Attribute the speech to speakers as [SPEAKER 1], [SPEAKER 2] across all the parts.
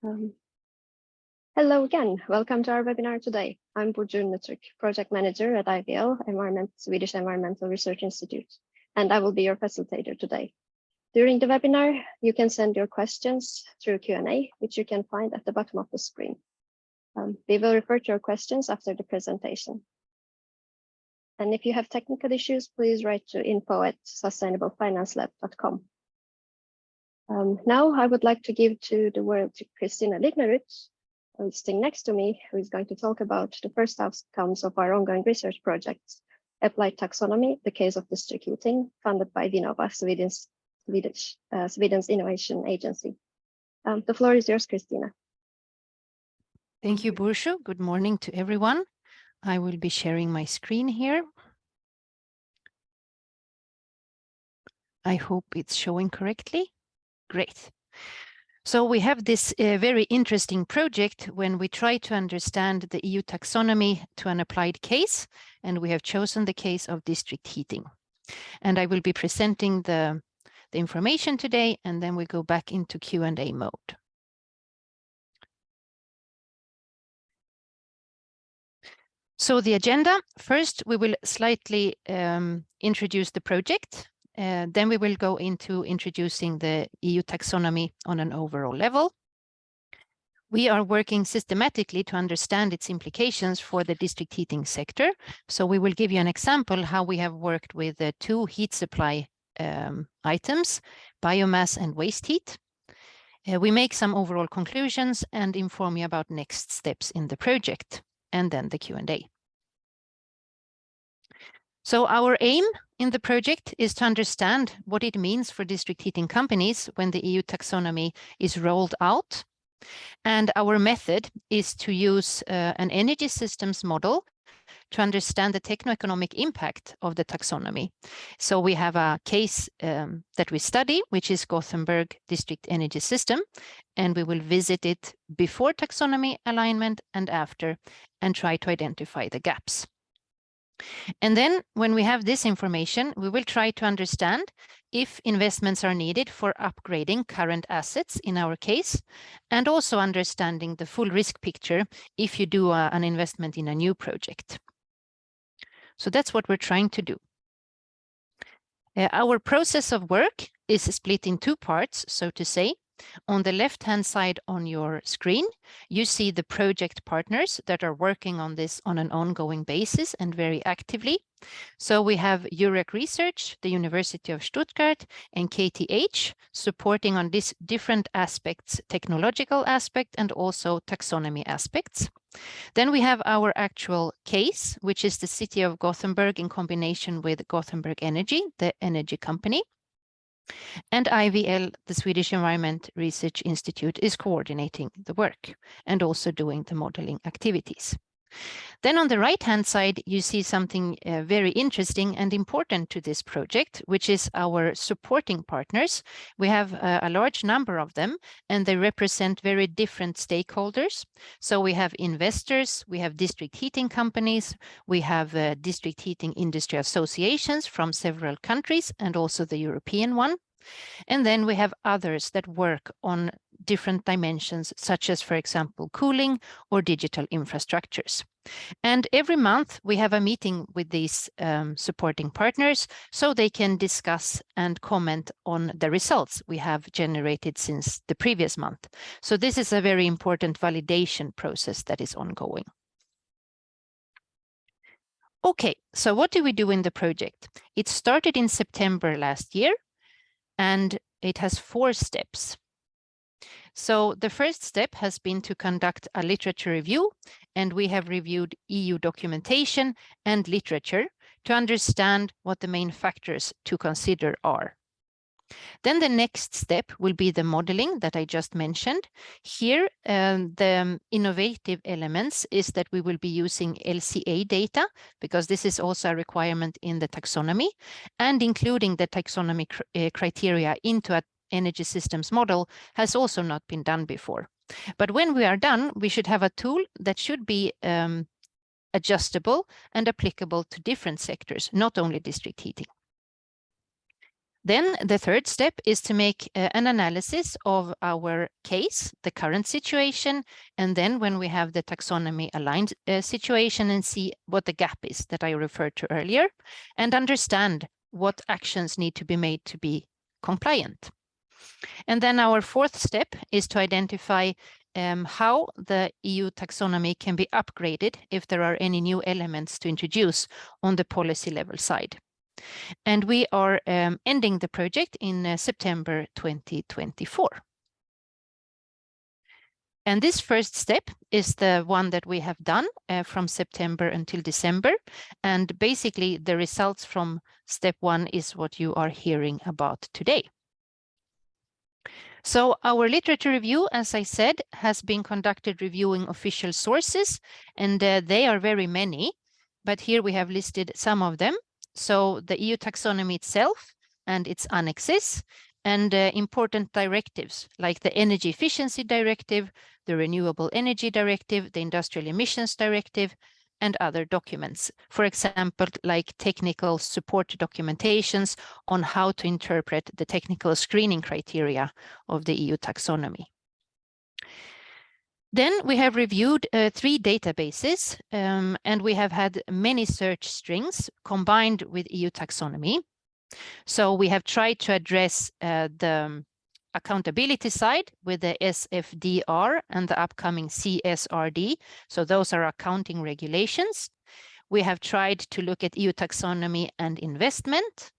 [SPEAKER 1] Hello again, welcome to our webinar today. I'm Burcu Nutuk, Project Manager at IVL, Swedish Environmental Research Institute, and I will be your facilitator today. During the webinar, you can send your questions through Q&A, which you can find at the bottom of the screen. We will refer to your questions after the presentation. And if you have technical issues, please write to info@sustainablefinancelab.com. Now I would like to give the word to Kristina Lignerud, who's sitting next to me, who is going to talk about the first outcomes of our ongoing research projects, Applied Taxonomy, the case of district heating, funded by Vinnova, Sweden's innovation agency. The floor is yours, Kristina.
[SPEAKER 2] Thank you, Burcu. Good morning to everyone. I will be sharing my screen here. I hope it's showing correctly. Great. So we have this very interesting project when we try to understand the EU taxonomy to an applied case, and we have chosen the case of district heating. And I will be presenting the information today, and then we go back into Q&A mode. So the agenda, first we will slightly introduce the project. Then we will go into introducing the EU taxonomy on an overall level. We are working systematically to understand its implications for the district heating sector. So we will give you an example how we have worked with the two heat supply items, biomass and waste heat. We make some overall conclusions and inform you about next steps in the project, and then the Q&A. So our aim in the project is to understand what it means for district heating companies when the EU taxonomy is rolled out. And our method is to use an energy systems model to understand the techno-economic impact of the taxonomy. So we have a case that we study, which is Gothenburg District Energy System, and we will visit it before taxonomy alignment and after, and try to identify the gaps. And then when we have this information, we will try to understand if investments are needed for upgrading current assets in our case, and also understanding the full risk picture if you do an investment in a new project. So that's what we're trying to do. Our process of work is split in two parts, so to say. On the left-hand side on your screen, you see the project partners that are working on this on an ongoing basis and very actively. So we have EURAC Research, the University of Stuttgart, and KTH supporting on these different aspects, technological aspect and also taxonomy aspects. Then we have our actual case, which is the city of Gothenburg in combination with Gothenburg Energy, the energy company. And IVL, the Swedish Environment Research Institute, is coordinating the work and also doing the modeling activities. Then on the right-hand side, you see something very interesting and important to this project, which is our supporting partners. We have a large number of them, and they represent very different stakeholders. So we have investors, we have district heating companies, we have district heating industry associations from several countries, and also the European one. And then we have others that work on different dimensions, such as, for example, cooling or digital infrastructures. And every month we have a meeting with these supporting partners so they can discuss and comment on the results we have generated since the previous month. So this is a very important validation process that is ongoing. Okay, so what do we do in the project? It started in September last year, and it has 4 steps. So the first step has been to conduct a literature review, and we have reviewed EU documentation and literature to understand what the main factors to consider are. Then the next step will be the modeling that I just mentioned. Here, the innovative elements is that we will be using LCA data, because this is also a requirement in the taxonomy, and including the taxonomy criteria into an energy systems model has also not been done before. But when we are done, we should have a tool that should be adjustable and applicable to different sectors, not only district heating. Then the third step is to make an analysis of our case, the current situation, and then when we have the taxonomy aligned situation, and see what the gap is that I referred to earlier, and understand what actions need to be made to be compliant. And then our fourth step is to identify how the EU taxonomy can be upgraded if there are any new elements to introduce on the policy level side. And we are ending the project in September 2024. And this first step is the one that we have done from September until December. And basically the results from step one is what you are hearing about today. So our literature review, as I said, has been conducted reviewing official sources, and they are very many, but here we have listed some of them. So the EU taxonomy itself and its annexes, and important directives like the Energy Efficiency Directive, the Renewable Energy Directive, the Industrial Emissions Directive, and other documents. For example, like technical support documentations on how to interpret the technical screening criteria of the EU taxonomy. Then we have reviewed 3 databases, and we have had many search strings combined with EU taxonomy. So we have tried to address the accountability side with the SFDR and the upcoming CSRD. So those are accounting regulations. We have tried to look at EU taxonomy and investment,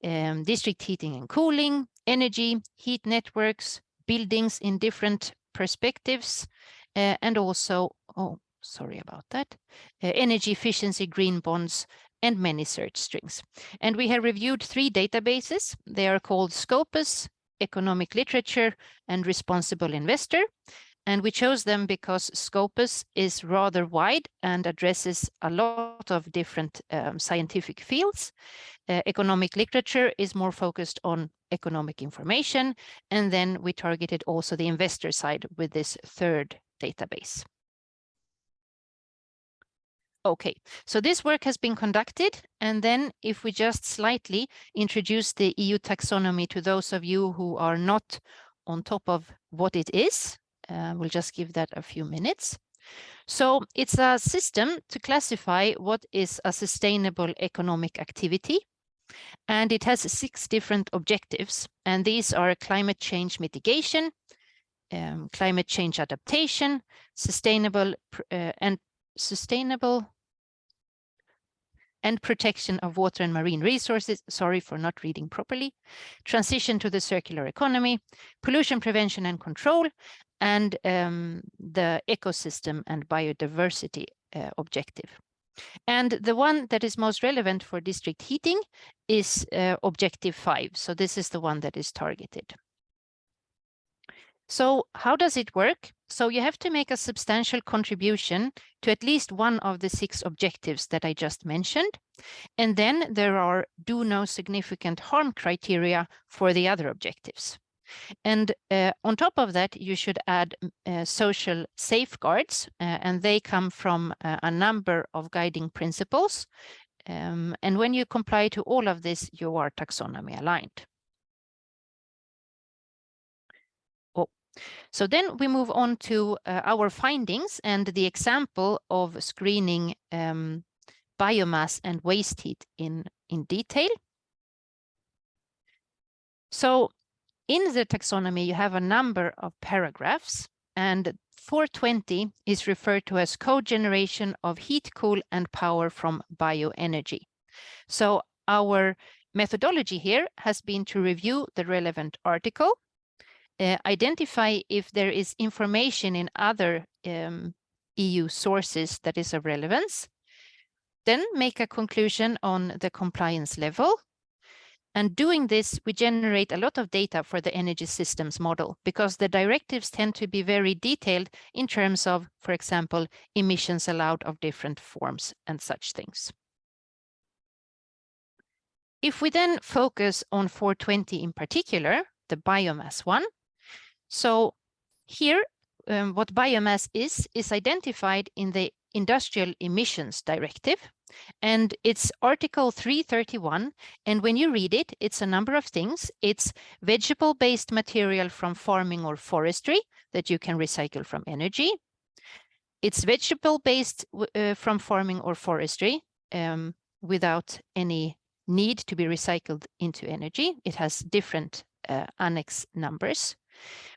[SPEAKER 2] district heating and cooling, energy, heat networks, buildings in different perspectives, and also, energy efficiency, green bonds, and many search strings. And we have reviewed 3 databases. They are called Scopus, Economic Literature, and Responsible Investor. And we chose them because Scopus is rather wide and addresses a lot of different scientific fields. Economic literature is more focused on economic information. And then we targeted also the investor side with this third database. Okay, so this work has been conducted, and then if we just slightly introduce the EU taxonomy to those of you who are not on top of what it is, we'll just give that a few minutes. So it's a system to classify what is a sustainable economic activity, and it has 6 different objectives, and these are climate change mitigation, climate change adaptation, sustainable and protection of water and marine resources, sorry for not reading properly, transition to the circular economy, pollution prevention and control, and the ecosystem and biodiversity objective. And the one that is most relevant for district heating is objective 5. So this is the one that is targeted. So how does it work? So you have to make a substantial contribution to at least one of the 6 objectives that I just mentioned. And then there are do no significant harm criteria for the other objectives. And on top of that, you should add social safeguards, and they come from a number of guiding principles. And when you comply to all of this, you are taxonomy aligned. So then we move on to our findings and the example of screening biomass and waste heat in detail. So in the taxonomy, you have a number of paragraphs, and 420 is referred to as cogeneration of heat, cool, and power from bioenergy. So our methodology here has been to review the relevant article, identify if there is information in other EU sources that is of relevance, then make a conclusion on the compliance level. And doing this, we generate a lot of data for the energy systems model, because the directives tend to be very detailed in terms of, for example, emissions allowed of different forms and such things. If we then focus on 420 in particular, the biomass one, so here, what biomass is identified in the Industrial Emissions Directive, and it's Article 331. And when you read it, it's a number of things. It's vegetable-based material from farming or forestry that you can recycle from energy. It's vegetable-based from farming or forestry without any need to be recycled into energy. It has different annex numbers.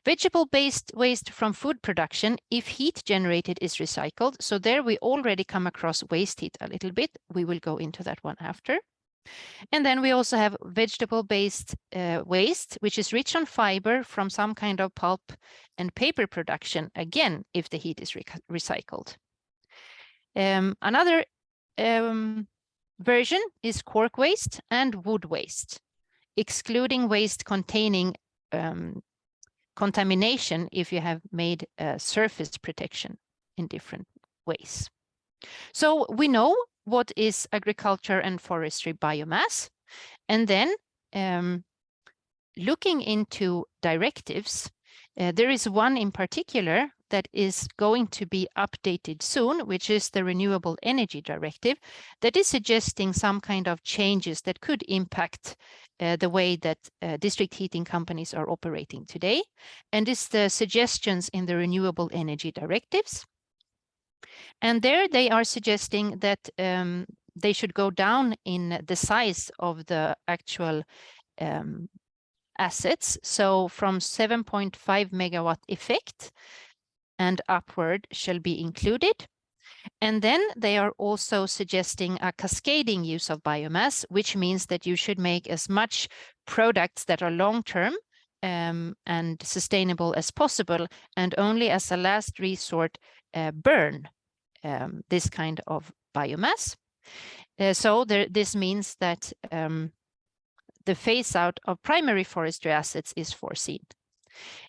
[SPEAKER 2] Vegetable-based waste from food production, if heat generated is recycled. So there we already come across waste heat a little bit. We will go into that one after. And then we also have vegetable-based waste, which is rich on fiber from some kind of pulp and paper production, again, if the heat is recycled. Another version is cork waste and wood waste, excluding waste containing contamination if you have made surface protection in different ways. So we know what is agriculture and forestry biomass. And then looking into directives, there is one in particular that is going to be updated soon, which is the Renewable Energy Directive, that is suggesting some kind of changes that could impact the way that district heating companies are operating today. And it's the suggestions in the Renewable Energy Directives. And there they are suggesting that they should go down in the size of the actual assets. So from 7.5 megawatt effect and upward shall be included. And then they are also suggesting a cascading use of biomass, which means that you should make as much products that are long-term and sustainable as possible, and only as a last resort burn this kind of biomass. So this means that the phase out of primary forestry assets is foreseen.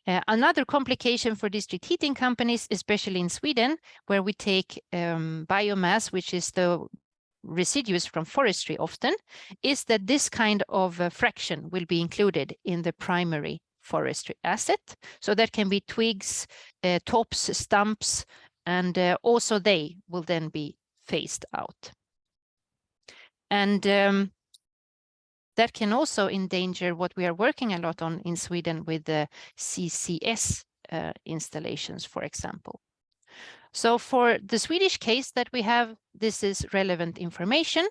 [SPEAKER 2] Another complication for district heating companies, especially in Sweden, where we take biomass, which is the residues from forestry often, is that this kind of fraction will be included in the primary forestry asset. So that can be twigs, tops, stumps, and also they will then be phased out. And that can also endanger what we are working a lot on in Sweden with the CCS installations, for example. So for the Swedish case that we have, this is relevant information.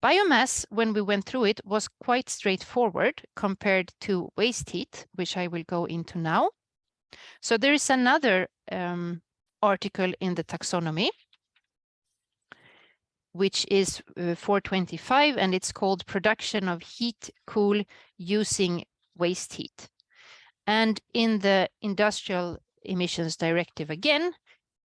[SPEAKER 2] Biomass, when we went through it, was quite straightforward compared to waste heat, which I will go into now. So there is another article in the taxonomy, which is 425, and it's called Production of Heat Cool Using Waste Heat. And in the Industrial Emissions Directive again,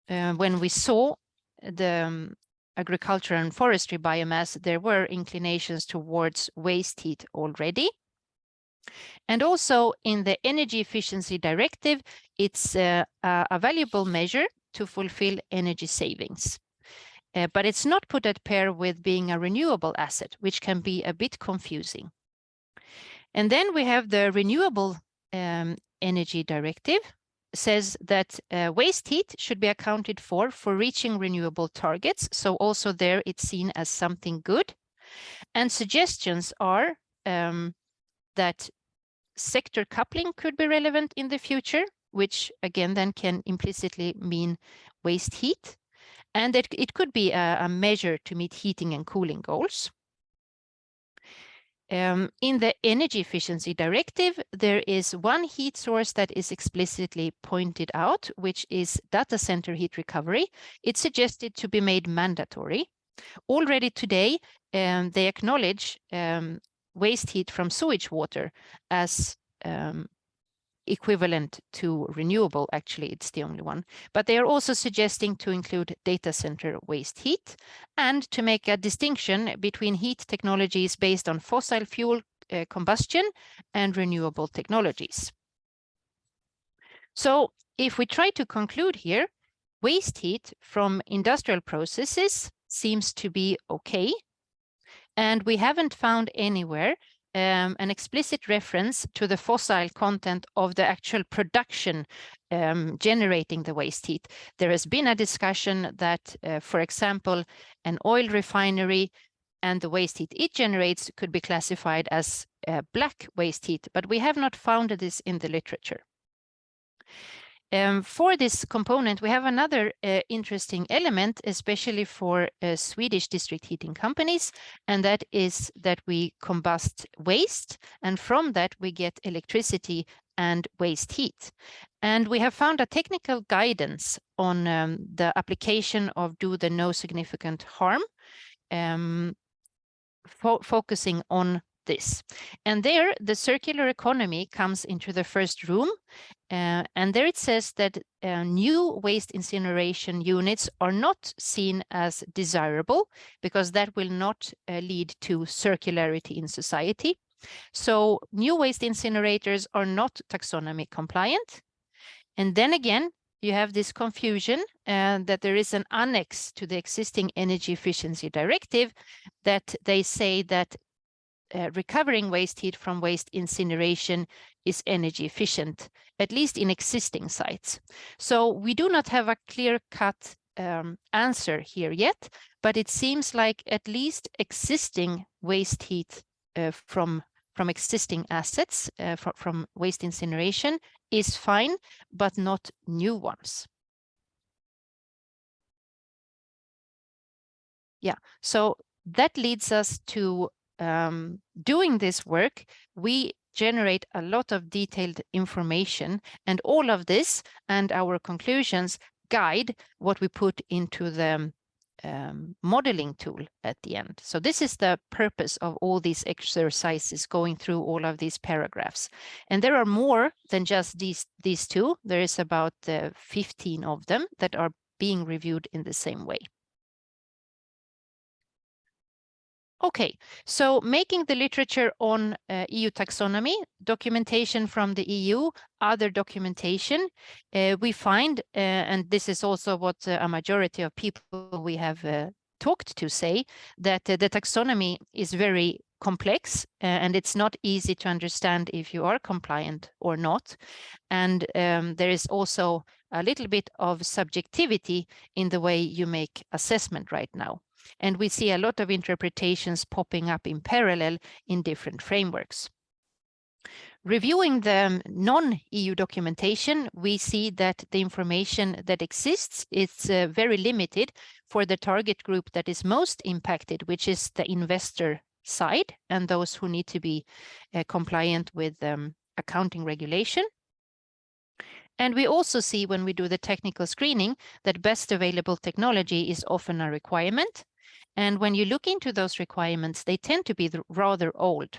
[SPEAKER 2] when we saw the agriculture and forestry biomass, there were inclinations towards waste heat already. And also in the Energy Efficiency Directive, it's a valuable measure to fulfill energy savings. But it's not put at pair with being a renewable asset, which can be a bit confusing. And then we have the Renewable Energy Directive, says that waste heat should be accounted for reaching renewable targets. So also there it's seen as something good. And suggestions are that sector coupling could be relevant in the future, which again then can implicitly mean waste heat. And it could be a measure to meet heating and cooling goals. In the Energy Efficiency Directive, there is one heat source that is explicitly pointed out, which is data center heat recovery. It's suggested to be made mandatory. Already today, they acknowledge waste heat from sewage water as equivalent to renewable. Actually, it's the only one. But they are also suggesting to include data center waste heat and to make a distinction between heat technologies based on fossil fuel combustion and renewable technologies. So if we try to conclude here, waste heat from industrial processes seems to be okay. And we haven't found anywhere an explicit reference to the fossil content of the actual production generating the waste heat. There has been a discussion that, for example, an oil refinery and the waste heat it generates could be classified as black waste heat, but we have not found this in the literature. For this component, we have another interesting element, especially for Swedish district heating companies, and that is that we combust waste, and from that we get electricity and waste heat. And we have found a technical guidance on the application of do the no significant harm, focusing on this. And there, the circular economy comes into the first room. And there it says that new waste incineration units are not seen as desirable because that will not lead to circularity in society. So new waste incinerators are not taxonomy compliant. And then again, you have this confusion that there is an annex to the existing energy efficiency directive that they say that recovering waste heat from waste incineration is energy efficient, at least in existing sites. So we do not have a clear-cut answer here yet, but it seems like at least existing waste heat from existing assets, from waste incineration is fine, but not new ones. Yeah, so that leads us to doing this work. We generate a lot of detailed information, and all of this and our conclusions guide what we put into the modeling tool at the end. So this is the purpose of all these exercises, going through all of these paragraphs. And there are more than just these two. There is about 15 of them that are being reviewed in the same way. Okay, so making the literature on EU taxonomy, documentation from the EU, other documentation, we find, and this is also what a majority of people we have talked to say, that the taxonomy is very complex and it's not easy to understand if you are compliant or not. And there is also a little bit of subjectivity in the way you make assessment right now. And we see a lot of interpretations popping up in parallel in different frameworks. Reviewing the non-EU documentation, we see that the information that exists is very limited for the target group that is most impacted, which is the investor side and those who need to be compliant with accounting regulation. And we also see when we do the technical screening that best available technology is often a requirement. And when you look into those requirements, they tend to be rather old.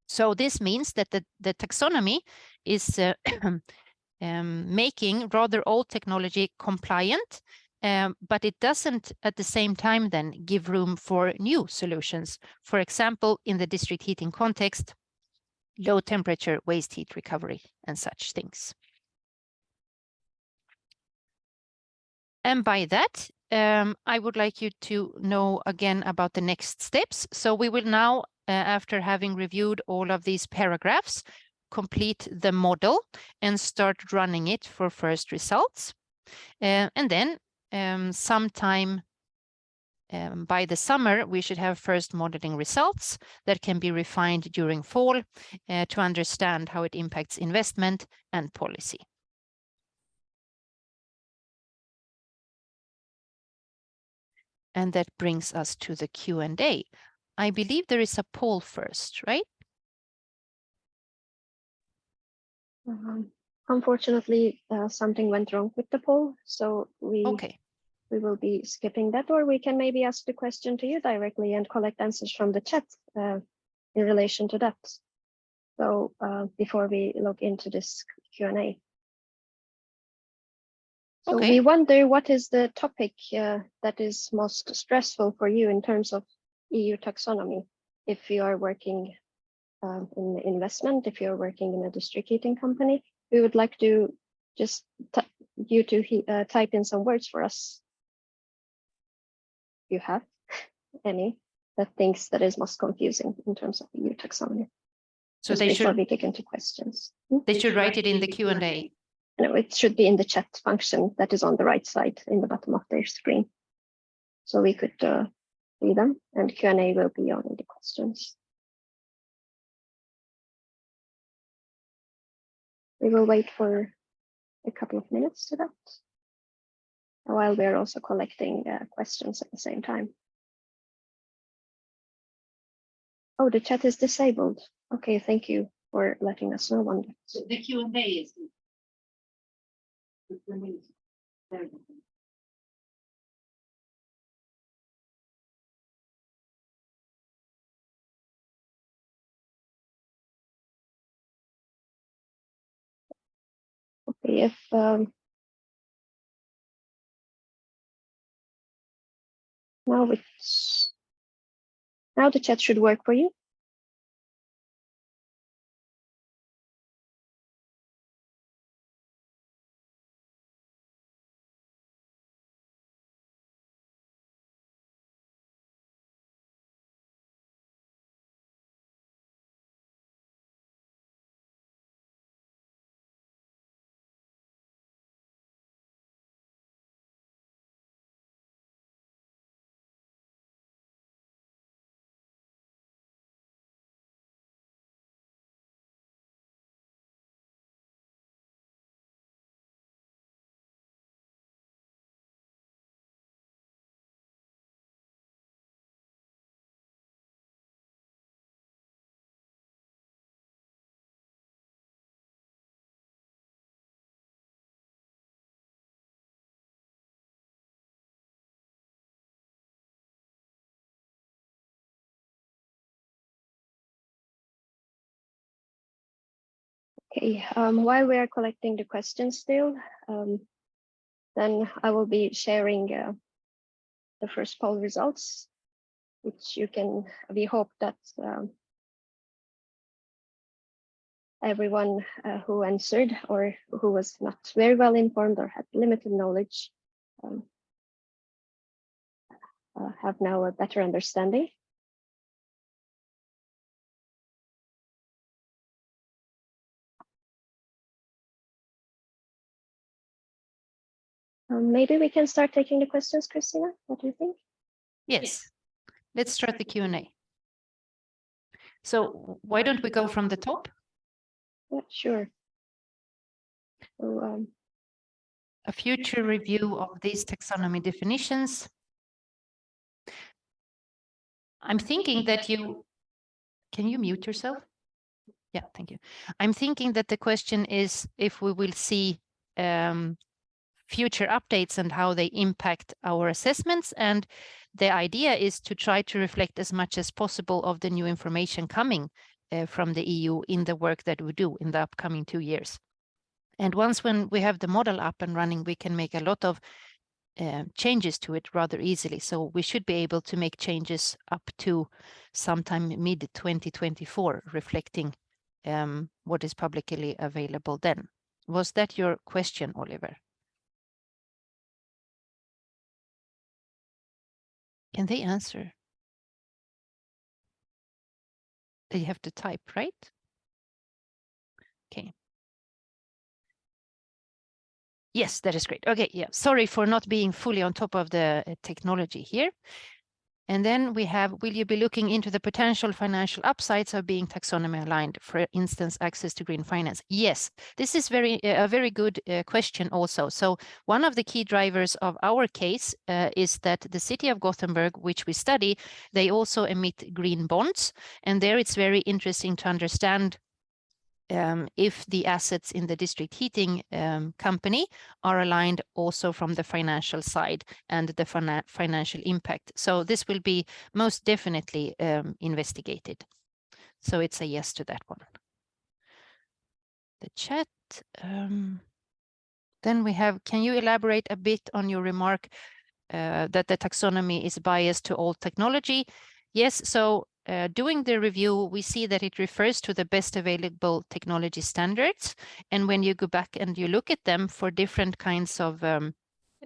[SPEAKER 2] So this means that the taxonomy is making rather old technology compliant, but it doesn't at the same time then give room for new solutions. For example, in the district heating context, low temperature waste heat recovery and such things. And by that, I would like you to know again about the next steps. So we will now, after having reviewed all of these paragraphs, complete the model and start running it for first results. And then sometime by the summer, we should have first modeling results that can be refined during fall to understand how it impacts investment and policy. And that brings us to the Q&A. I believe there is a poll first, right?
[SPEAKER 1] Unfortunately, something went wrong with the poll, so we will be skipping that, or we can maybe ask the question to you directly and collect answers from the chat in relation to that. So before we look into this Q&A. So we wonder, what is the topic that is most stressful for you in terms of EU taxonomy? If you are working in investment, if you're working in a district heating company, we would like to just you to type in some words for us. You have any things that is most confusing in terms of EU taxonomy.
[SPEAKER 2] So
[SPEAKER 1] Just before we get into questions.
[SPEAKER 2] they should write it in the Q&A.
[SPEAKER 1] No, it should be in the chat function that is on the right side in the bottom of their screen. So we could see them, and Q&A will be on the questions. We will wait for a couple of minutes to that, while we're also collecting questions at the same time. Oh, the chat is disabled. Okay, thank you for letting us know on that.
[SPEAKER 3] So the Q&A is.
[SPEAKER 1] Okay, if now the chat should work for you. Okay, while we are collecting the questions still, then I will be sharing the first poll results, which we hope that everyone who answered or who was not very well informed or had limited knowledge have now a better understanding. Maybe we can start taking the questions, Christina. What do you think?
[SPEAKER 2] Yes, let's start the Q&A. So why don't we go from the top?
[SPEAKER 1] Yeah, sure. So,
[SPEAKER 2] a future review of these taxonomy definitions. I'm thinking that can you mute yourself? Yeah, thank you. I'm thinking that the question is if we will see future updates and how they impact our assessments. And the idea is to try to reflect as much as possible of the new information coming from the EU in the work that we do in the upcoming 2 years. And when we have the model up and running, we can make a lot of changes to it rather easily. So we should be able to make changes up to sometime mid-2024, reflecting what is publicly available then. Was that your question, Oliver? Can they answer? They have to type, right? Okay. Yes, that is great. Okay, yeah. Sorry for not being fully on top of the technology here. And then we have, will you be looking into the potential financial upsides of being taxonomy aligned, for instance, access to green finance? Yes, this is a very good question also. So one of the key drivers of our case is that the city of Gothenburg, which we study, they also emit green bonds. And there it's very interesting to understand if the assets in the district heating company are aligned also from the financial side and the financial impact. So this will be most definitely investigated. So it's a yes to that one. The chat. Then we have, can you elaborate a bit on your remark that the taxonomy is biased to old technology? Yes, so doing the review, we see that it refers to the best available technology standards. And when you go back and you look at them for different kinds of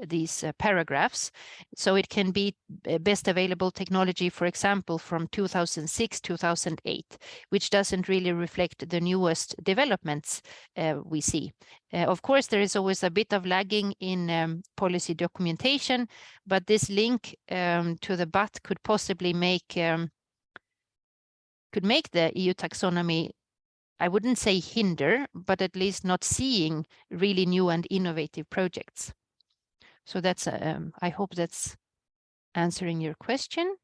[SPEAKER 2] these paragraphs. So it can be best available technology, for example, from 2006, 2008, which doesn't really reflect the newest developments we see. Of course, there is always a bit of lagging in policy documentation, but this link to the BAT could possibly make the EU taxonomy, I wouldn't say hinder, but at least not seeing really new and innovative projects. So that's, I hope that's answering your question.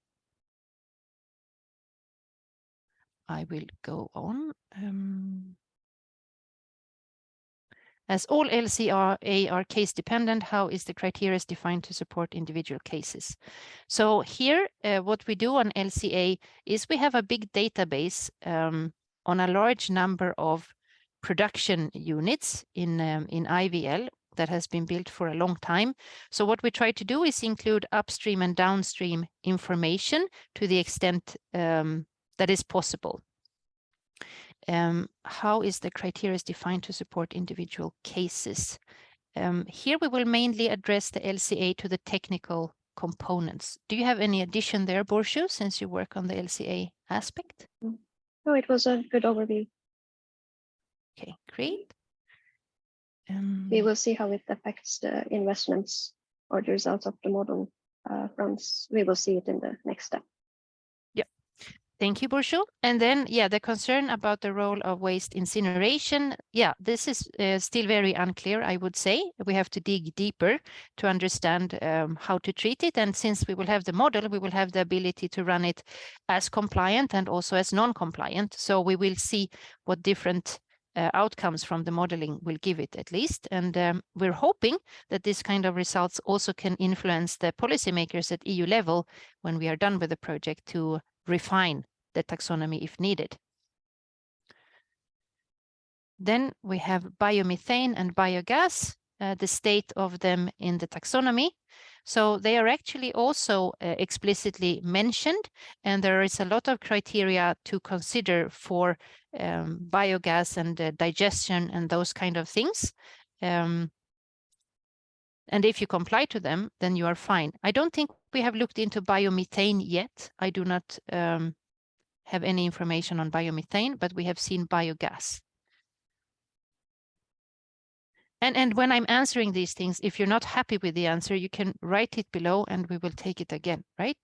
[SPEAKER 2] I will go on. As all LCA are case dependent, how is the criteria defined to support individual cases? So here, what we do on LCA is we have a big database on a large number of production units in IVL that has been built for a long time. So what we try to do is include upstream and downstream information to the extent that is possible. How is the criteria defined to support individual cases? Here we will mainly address the LCA to the technical components. Do you have any addition there, Borshu, since you work on the LCA aspect?
[SPEAKER 1] No, it was a good overview.
[SPEAKER 2] Okay, great.
[SPEAKER 1] We will see how it affects the investments or the results of the model fronts. We will see it in the next step.
[SPEAKER 2] Yeah, thank you, Borshu. And then, yeah, the concern about the role of waste incineration. Yeah, this is still very unclear, I would say. We have to dig deeper to understand how to treat it. And since we will have the model, we will have the ability to run it as compliant and also as non-compliant. So we will see what different outcomes from the modeling will give it at least. And we're hoping that this kind of results also can influence the policymakers at EU level when we are done with the project to refine the taxonomy if needed. Then we have biomethane and biogas, the state of them in the taxonomy. So they are actually also explicitly mentioned, and there is a lot of criteria to consider for biogas and digestion and those kind of things. And if you comply to them, then you are fine. I don't think we have looked into biomethane yet. I do not have any information on biomethane, but we have seen biogas. And when I'm answering these things, if you're not happy with the answer, you can write it below and we will take it again, right?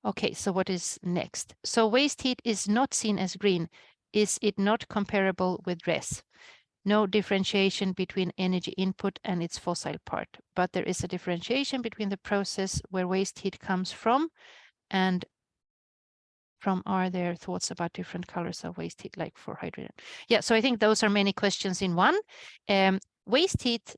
[SPEAKER 2] Okay, so what is next? So waste heat is not seen as green. Is it not comparable with RES? No differentiation between energy input and its fossil part, but there is a differentiation between the process where waste heat comes from and from, are there thoughts about different colors of waste heat, like for hydrogen? Yeah, so I think those are many questions in one. Waste heat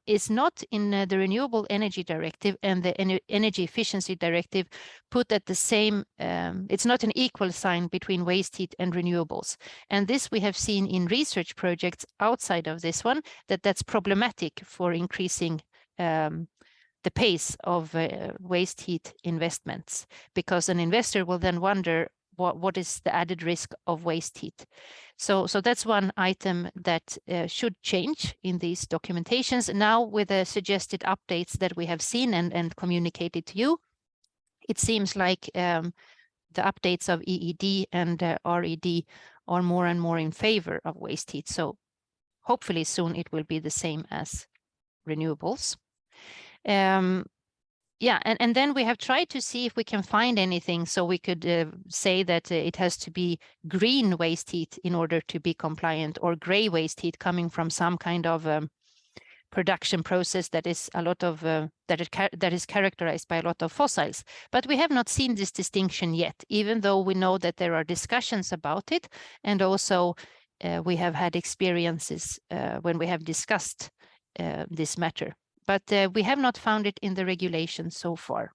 [SPEAKER 2] is not in the Renewable Energy Directive and the Energy Efficiency Directive put at the same, it's not an equal sign between waste heat and renewables. And this we have seen in research projects outside of this one, that's problematic for increasing the pace of waste heat investments, because an investor will then wonder what is the added risk of waste heat. So that's one item that should change in these documentations. Now with the suggested updates that we have seen and communicated to you, it seems like the updates of EED and RED are more and more in favor of waste heat. So hopefully soon it will be the same as renewables. Yeah, and then we have tried to see if we can find anything so we could say that it has to be green waste heat in order to be compliant, or gray waste heat coming from some kind of production process that is a lot of that is characterized by a lot of fossils. But we have not seen this distinction yet, even though we know that there are discussions about it, and also we have had experiences when we have discussed this matter. But we have not found it in the regulation so far.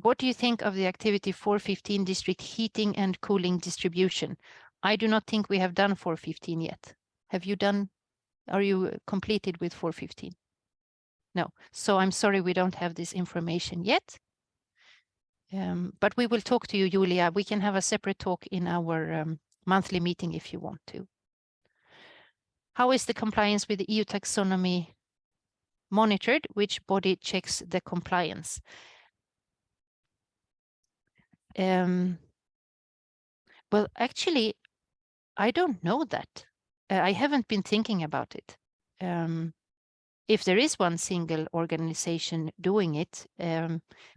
[SPEAKER 2] What do you think of the activity 415 district heating and cooling distribution? I do not think we have done 415 yet. Have you done? Are you completed with 415? No. So I'm sorry, we don't have this information yet. But we will talk to you, Julia. We can have a separate talk in our monthly meeting if you want to. How is the compliance with the EU taxonomy monitored? Which body checks the compliance? Well, actually, I don't know that. I haven't been thinking about it. If there is one single organization doing it,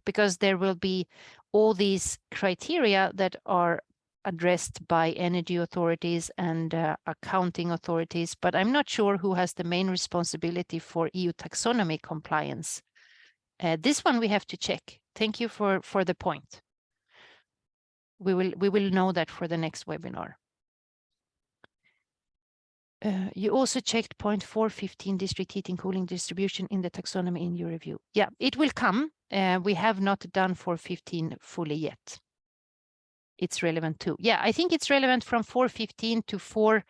[SPEAKER 2] because there will be all these criteria that are addressed by energy authorities and accounting authorities, but I'm not sure who has the main responsibility for EU taxonomy compliance. This one we have to check. Thank you for the point. We will know that for the next webinar. You also checked point 415 district heating cooling distribution in the taxonomy in your review. Yeah, it will come. We have not done 415 fully yet. It's relevant too. Yeah, I think it's relevant from 415 to 4,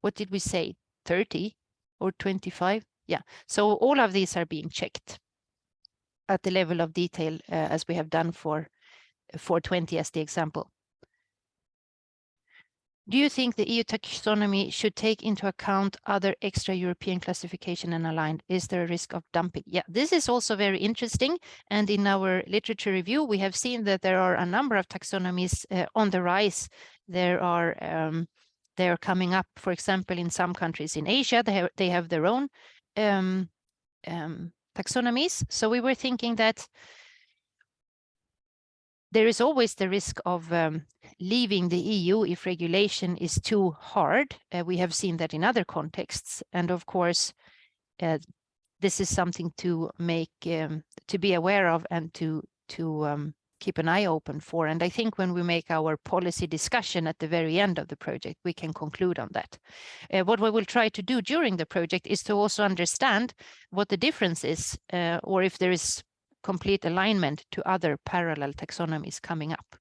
[SPEAKER 2] what did we say, 30 or 25? Yeah, so all of these are being checked at the level of detail as we have done for 420 as the example. Do you think the EU taxonomy should take into account other extra European classification and aligned? Is there a risk of dumping? Yeah, this is also very interesting. And in our literature review, we have seen that there are a number of taxonomies on the rise. They are coming up, for example, in some countries in Asia, they have their own taxonomies. So we were thinking that there is always the risk of leaving the EU if regulation is too hard. We have seen that in other contexts. And of course, this is something to make, to be aware of and to keep an eye open for. And I think when we make our policy discussion at the very end of the project, we can conclude on that. What we will try to do during the project is to also understand what the difference is, or if there is complete alignment to other parallel taxonomies coming up.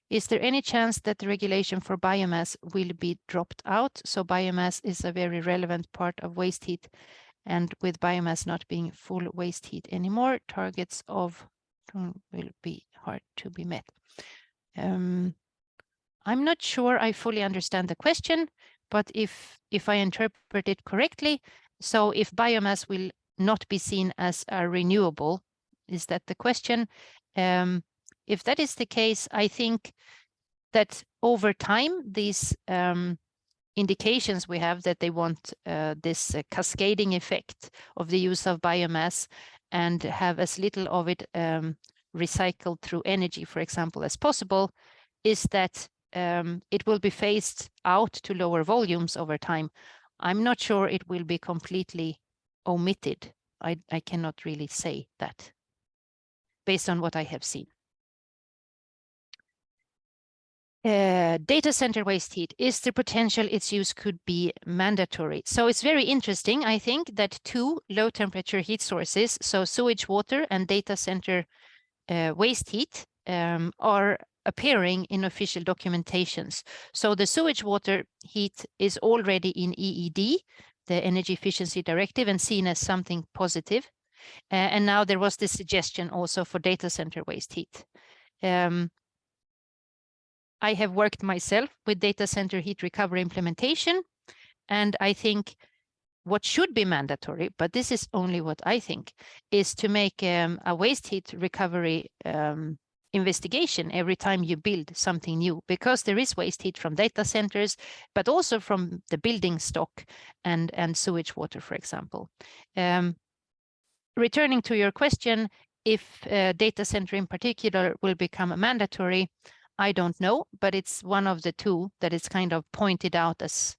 [SPEAKER 2] Is there any chance that the regulation for biomass will be dropped out? So biomass is a very relevant part of waste heat, and with biomass not being full waste heat anymore, targets of will be hard to be met. I'm not sure I fully understand the question, but if I interpret it correctly, so if biomass will not be seen as a renewable, is that the question? If that is the case, I think that over time, these indications we have that they want this cascading effect of the use of biomass and have as little of it recycled through energy, for example, as possible, is that it will be phased out to lower volumes over time. I'm not sure it will be completely omitted. I cannot really say that based on what I have seen. Data center waste heat, is the potential its use could be mandatory? So it's very interesting, I think, that two low temperature heat sources, so sewage water and data center waste heat, are appearing in official documentations. So the sewage water heat is already in EED, the Energy Efficiency Directive, and seen as something positive. And now there was this suggestion also for data center waste heat. I have worked myself with data center heat recovery implementation, and I think what should be mandatory, but this is only what I think, is to make a waste heat recovery investigation every time you build something new, because there is waste heat from data centers, but also from the building stock and sewage water, for example. Returning to your question, if data center in particular will become mandatory, I don't know, but it's one of the two that is kind of pointed out as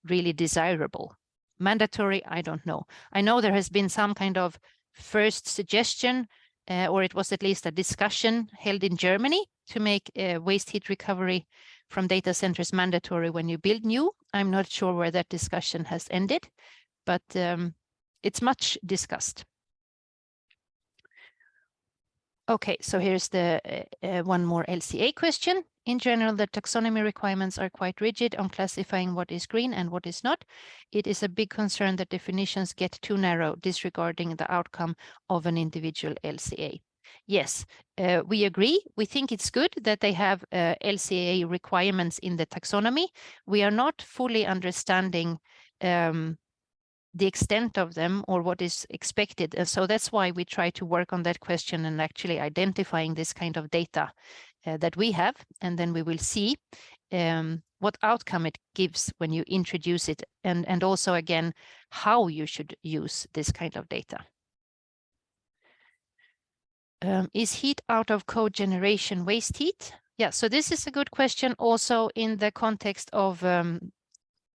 [SPEAKER 2] really desirable. Mandatory, I don't know. I know there has been some kind of first suggestion, or it was at least a discussion held in Germany to make waste heat recovery from data centers mandatory when you build new. I'm not sure where that discussion has ended, but it's much discussed. Okay, so here's the one more LCA question. In general, the taxonomy requirements are quite rigid on classifying what is green and what is not. It is a big concern that definitions get too narrow, disregarding the outcome of an individual LCA. Yes, we agree. We think it's good that they have LCA requirements in the taxonomy. We are not fully understanding the extent of them or what is expected. And so that's why we try to work on that question and actually identifying this kind of data that we have. And then we will see what outcome it gives when you introduce it. And also, again, how you should use this kind of data. Is heat out of cogeneration waste heat? Yeah, so this is a good question also in the context of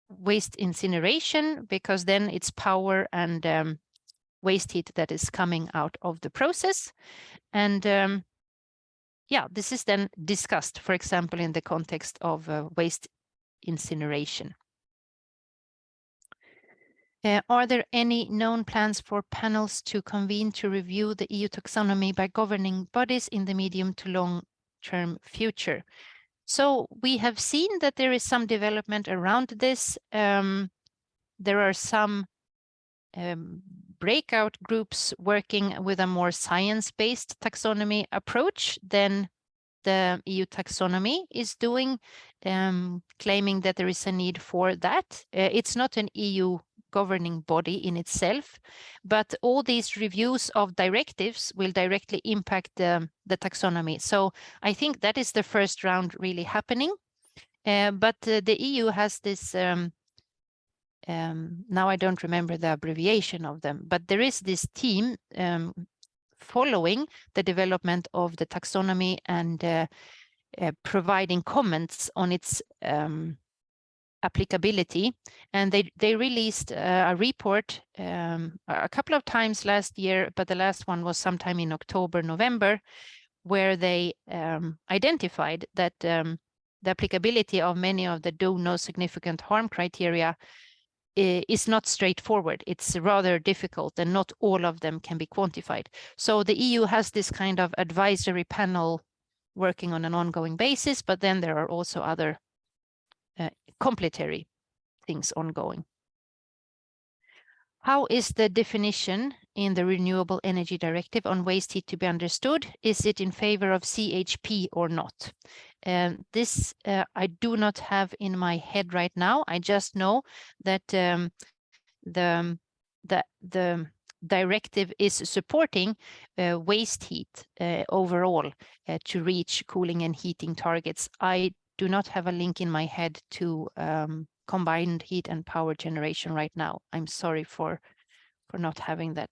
[SPEAKER 2] waste incineration, because then it's power and waste heat that is coming out of the process. And yeah, this is then discussed, for example, in the context of waste incineration. Are there any known plans for panels to convene to review the EU taxonomy by governing bodies in the medium to long-term future? So we have seen that there is some development around this. There are some breakout groups working with a more science-based taxonomy approach than the EU taxonomy is doing, claiming that there is a need for that. It's not an EU governing body in itself, but all these reviews of directives will directly impact the taxonomy. So I think that is the first round really happening. But the EU has this, now I don't remember the abbreviation of them, but there is this team following the development of the taxonomy and providing comments on its applicability. And they released a report a couple of times last year, but the last one was sometime in October, November, where they identified that the applicability of many of the do no significant harm criteria is not straightforward. It's rather difficult, and not all of them can be quantified. So the EU has this kind of advisory panel working on an ongoing basis, but then there are also other complementary things ongoing. How is the definition in the Renewable Energy Directive on waste heat to be understood? Is it in favor of CHP or not? This I do not have in my head right now. I just know that the directive is supporting waste heat overall to reach cooling and heating targets. I do not have a link in my head to combined heat and power generation right now. I'm sorry for not having that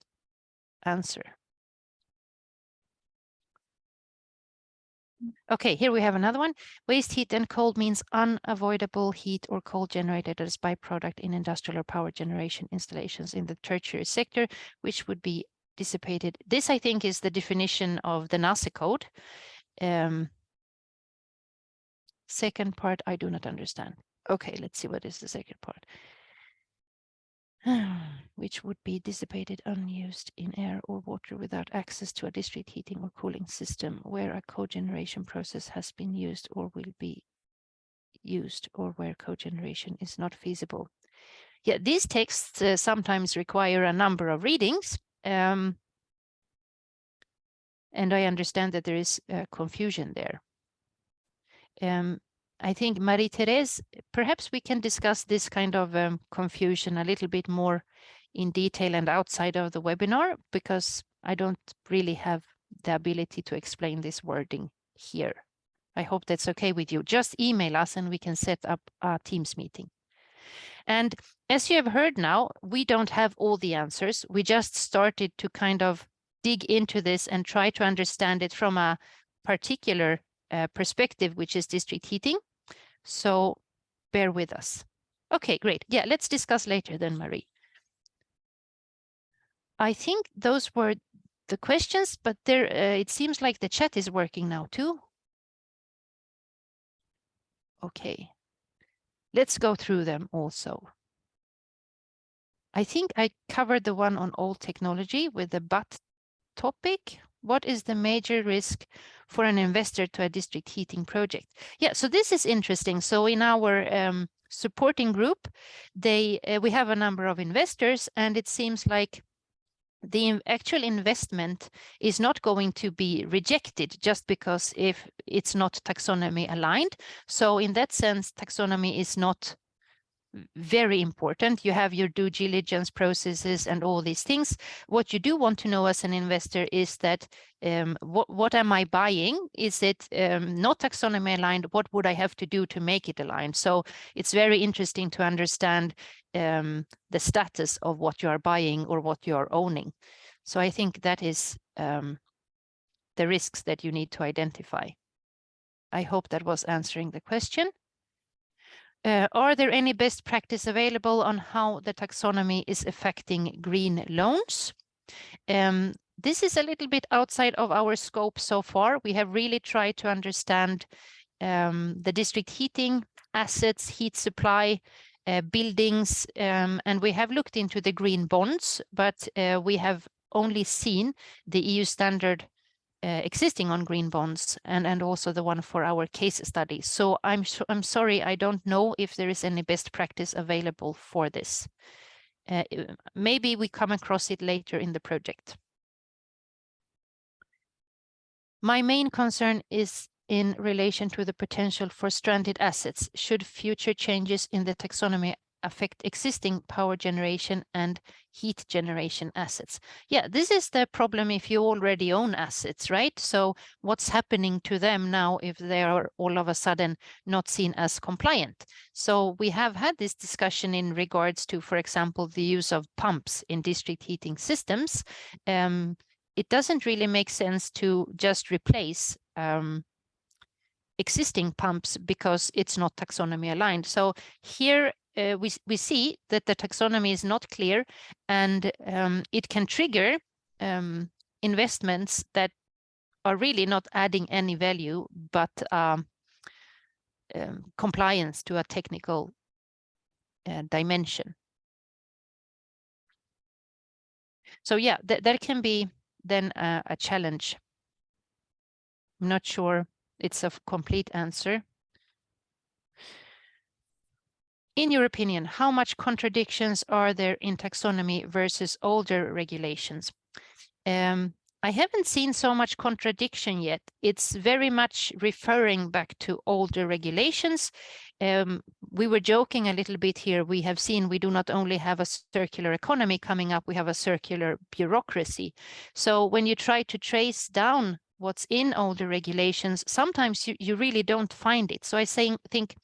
[SPEAKER 2] answer. Okay, here we have another one. Waste heat and cold means unavoidable heat or cold generated as byproduct in industrial or power generation installations in the tertiary sector, which would be dissipated. This, I think, is the definition of the NACE code. Second part, I do not understand. Okay, let's see what is the second part. Which would be dissipated unused in air or water without access to a district heating or cooling system where a cogeneration process has been used or will be used, or where cogeneration is not feasible. Yeah, these texts sometimes require a number of readings. And I understand that there is confusion there. I think, Marie-Therese, perhaps we can discuss this kind of confusion a little bit more in detail and outside of the webinar, because I don't really have the ability to explain this wording here. I hope that's okay with you. Just email us and we can set up a Teams meeting. And as you have heard now, we don't have all the answers. We just started to kind of dig into this and try to understand it from a particular perspective, which is district heating. So bear with us. Okay, great. Yeah, let's discuss later then, Marie. I think those were the questions, but there it seems like the chat is working now too. Okay, let's go through them also. I think I covered the one on old technology with the but topic. What is the major risk for an investor to a district heating project? Yeah, so this is interesting. So in our supporting group, we have a number of investors, and it seems like the actual investment is not going to be rejected just because if it's not taxonomy aligned. So in that sense, taxonomy is not very important. You have your due diligence processes and all these things. What you do want to know as an investor is that what am I buying? Is it not taxonomy aligned? What would I have to do to make it aligned? So it's very interesting to understand the status of what you are buying or what you are owning. So I think that is the risks that you need to identify. I hope that was answering the question. Are there any best practice available on how the taxonomy is affecting green loans? This is a little bit outside of our scope so far. We have really tried to understand the district heating assets, heat supply, buildings, and we have looked into the green bonds, but we have only seen the EU standard existing on green bonds and also the one for our case study. So I'm sorry, I don't know if there is any best practice available for this. Maybe we come across it later in the project. My main concern is in relation to the potential for stranded assets. Should future changes in the taxonomy affect existing power generation and heat generation assets? Yeah, this is the problem if you already own assets, right? So what's happening to them now if they are all of a sudden not seen as compliant? So we have had this discussion in regards to, for example, the use of pumps in district heating systems. It doesn't really make sense to just replace existing pumps because it's not taxonomy aligned. So here we see that the taxonomy is not clear, and it can trigger investments that are really not adding any value, but compliance to a technical dimension. So yeah, there can be then a challenge. I'm not sure it's a complete answer. In your opinion, how much contradictions are there in taxonomy versus older regulations? I haven't seen so much contradiction yet. It's very much referring back to older regulations. We were joking a little bit here. We have seen we do not only have a circular economy coming up, we have a circular bureaucracy. So when you try to trace down what's in older regulations, sometimes you really don't find it. So I think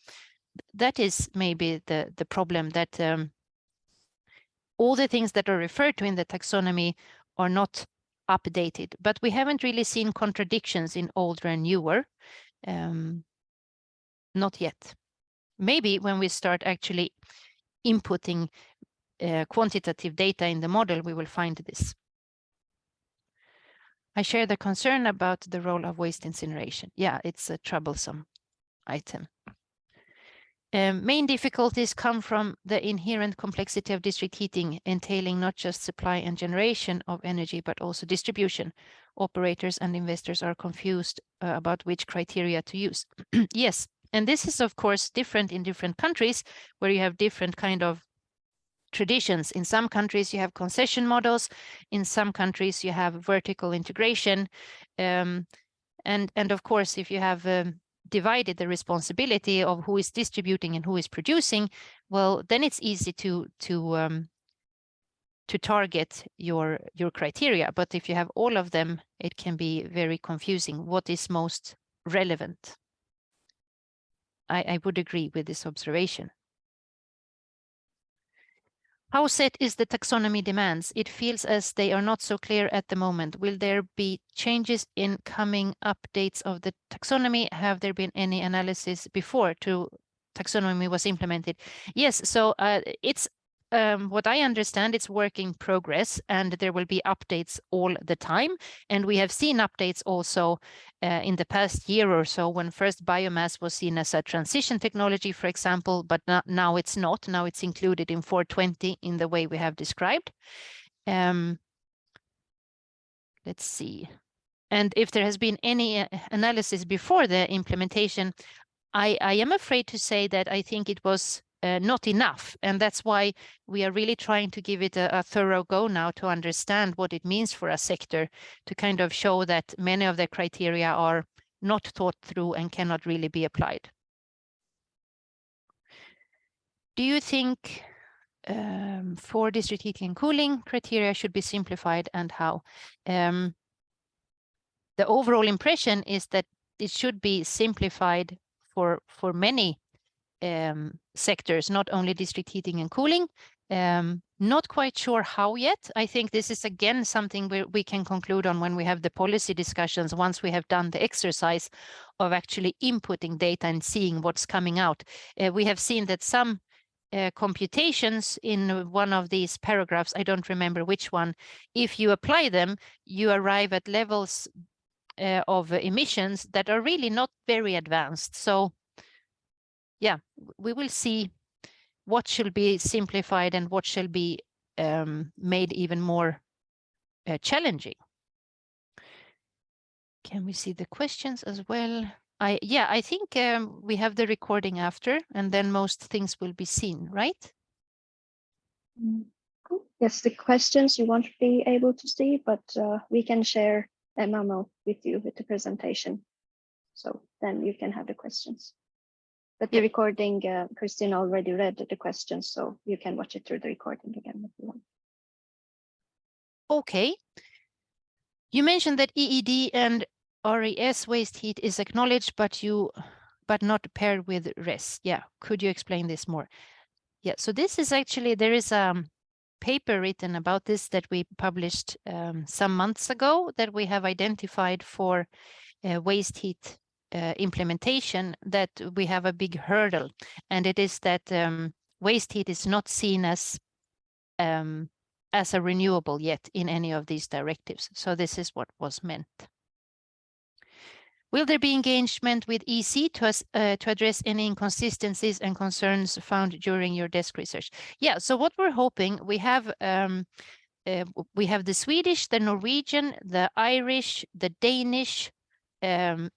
[SPEAKER 2] that is maybe the problem, that all the things that are referred to in the taxonomy are not updated, but we haven't really seen contradictions in older and newer. Not yet. Maybe when we start actually inputting quantitative data in the model, we will find this. I share the concern about the role of waste incineration. Yeah, it's a troublesome item. Main difficulties come from the inherent complexity of district heating, entailing not just supply and generation of energy, but also distribution. Operators and investors are confused about which criteria to use. Yes, and this is of course different in different countries where you have different kind of traditions. In some countries you have concession models, in some countries you have vertical integration, and of course if you have divided the responsibility of who is distributing and who is producing, well, then it's easy to target your criteria. But if you have all of them, it can be very confusing. What is most relevant? I would agree with this observation. How set is the taxonomy demands? It feels as they are not so clear at the moment. Will there be changes in coming updates of the taxonomy? Have there been any analysis before taxonomy was implemented? Yes, so it's what I understand, it's work in progress, and there will be updates all the time. And we have seen updates also in the past year or so, when first biomass was seen as a transition technology, for example, but now it's not. Now it's included in 420 in the way we have described. Let's see. And if there has been any analysis before the implementation, I am afraid to say that I think it was not enough. And that's why we are really trying to give it a thorough go now to understand what it means for a sector, to kind of show that many of the criteria are not thought through and cannot really be applied. Do you think for district heating and cooling criteria should be simplified, and how? The overall impression is that it should be simplified for many sectors, not only district heating and cooling. Not quite sure how yet. I think this is again something we can conclude on when we have the policy discussions, once we have done the exercise of actually inputting data and seeing what's coming out. We have seen that some computations in one of these paragraphs, I don't remember which one, if you apply them, you arrive at levels of emissions that are really not very advanced. So yeah, we will see what should be simplified and what shall be made even more challenging. Can we see the questions as well? I think we have the recording after, and then most things will be seen, right?
[SPEAKER 1] Cool. Yes, the questions you won't be able to see, but we can share a memo with you with the presentation. So then you can have the questions. But the recording, Christine already read the questions, so you can watch it through the recording again if you want.
[SPEAKER 2] Okay. You mentioned that EED and RES waste heat is acknowledged, but not paired with RES. Yeah, could you explain this more? Yeah, so this is actually, there is a paper written about this that we published some months ago, that we have identified for waste heat implementation, that we have a big hurdle, and it is that waste heat is not seen as a renewable yet in any of these directives. So this is what was meant. Will there be engagement with EC to address any inconsistencies and concerns found during your desk research? Yeah, so what we're hoping, we have the Swedish, the Norwegian, the Irish, the Danish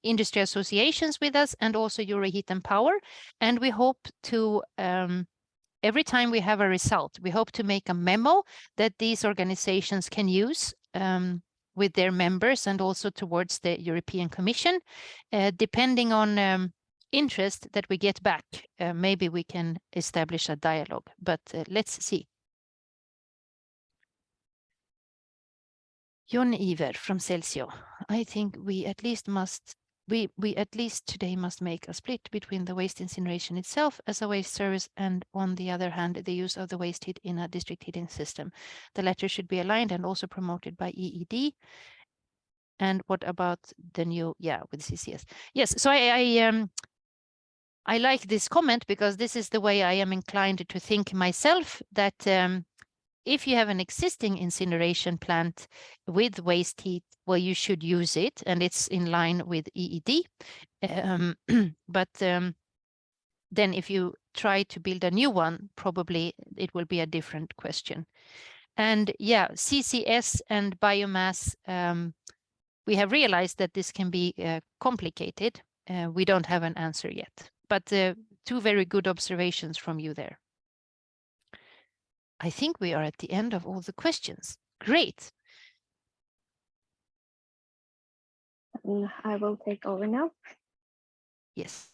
[SPEAKER 2] industry associations with us, and also Euroheat and Power. And we hope to, every time we have a result, we hope to make a memo that these organizations can use with their members and also towards the European Commission. Depending on interest that we get back, maybe we can establish a dialogue, but let's see. Jon Iver from Celsio. I think we at least today must make a split between the waste incineration itself as a waste service and, on the other hand, the use of the waste heat in a district heating system. The latter should be aligned and also promoted by EED. And what about the new, with CCS? Yes, so I like this comment, because this is the way I am inclined to think myself, that if you have an existing incineration plant with waste heat, well, you should use it, and it's in line with EED. But then if you try to build a new one, probably it will be a different question. And yeah, CCS and biomass, we have realized that this can be complicated. We don't have an answer yet, but two very good observations from you there. I think we are at the end of all the questions. Great.
[SPEAKER 1] And I will take over now.
[SPEAKER 2] Yes.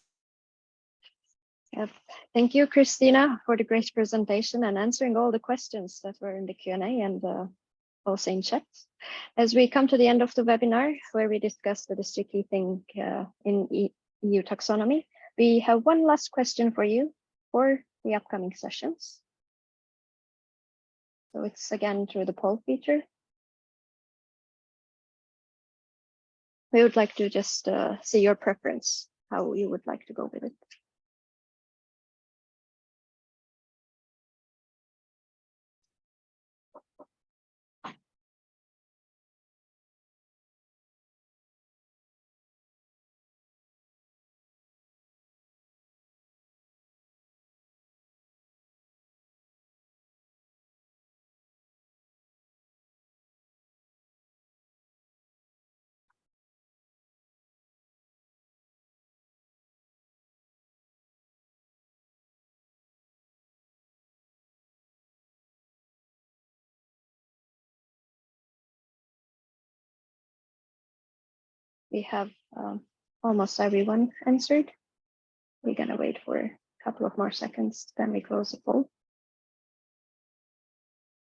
[SPEAKER 1] Yep. Thank you, Christina, for the great presentation and answering all the questions that were in the Q&A and also in chat. As we come to the end of the webinar, where we discuss the district heating in EU Taxonomy, we have one last question for you for the upcoming sessions. So it's again through the poll feature. We would like to just see your preference, how you would like to go with it. we have almost everyone answered. We're gonna wait for a couple of more seconds, then we close the poll.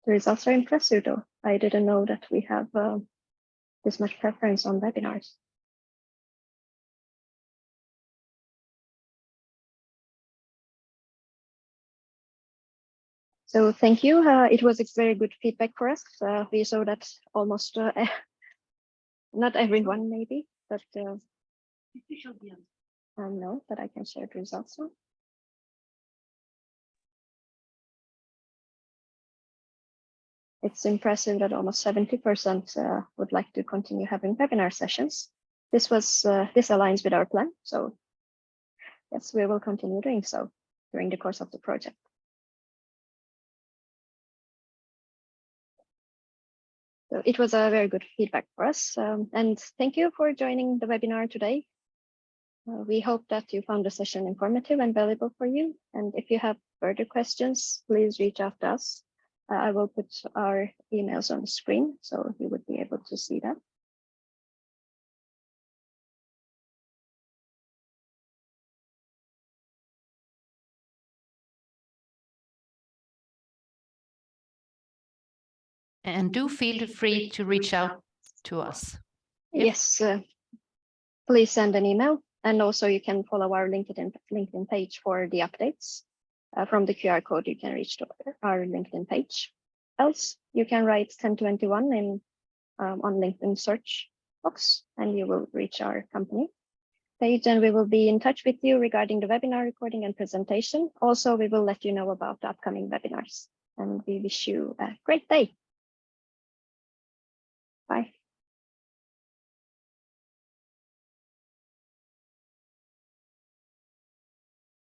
[SPEAKER 1] The results are impressive though. I didn't know that we have this much preference on webinars. So thank you. It was a very good feedback for us. We saw that almost not everyone maybe, but I know that I can share the results now. It's impressive that almost 70% would like to continue having webinar sessions. This aligns with our plan. So yes, we will continue doing so during the course of the project. So it was a very good feedback for us. And thank you for joining the webinar today. We hope that you found the session informative and valuable for you. And if you have further questions, please reach out to us. I will put our emails on the screen so you would be able to see that.
[SPEAKER 2] And do feel free to reach out to us.
[SPEAKER 1] Yes, please send an email. And also you can follow our LinkedIn page for the updates. From the QR code, you can reach our LinkedIn page. Else, you can write 1021 on LinkedIn search box, and you will reach our company page, and we will be in touch with you regarding the webinar recording and presentation. Also, we will let you know about the upcoming webinars, and we wish you a great day.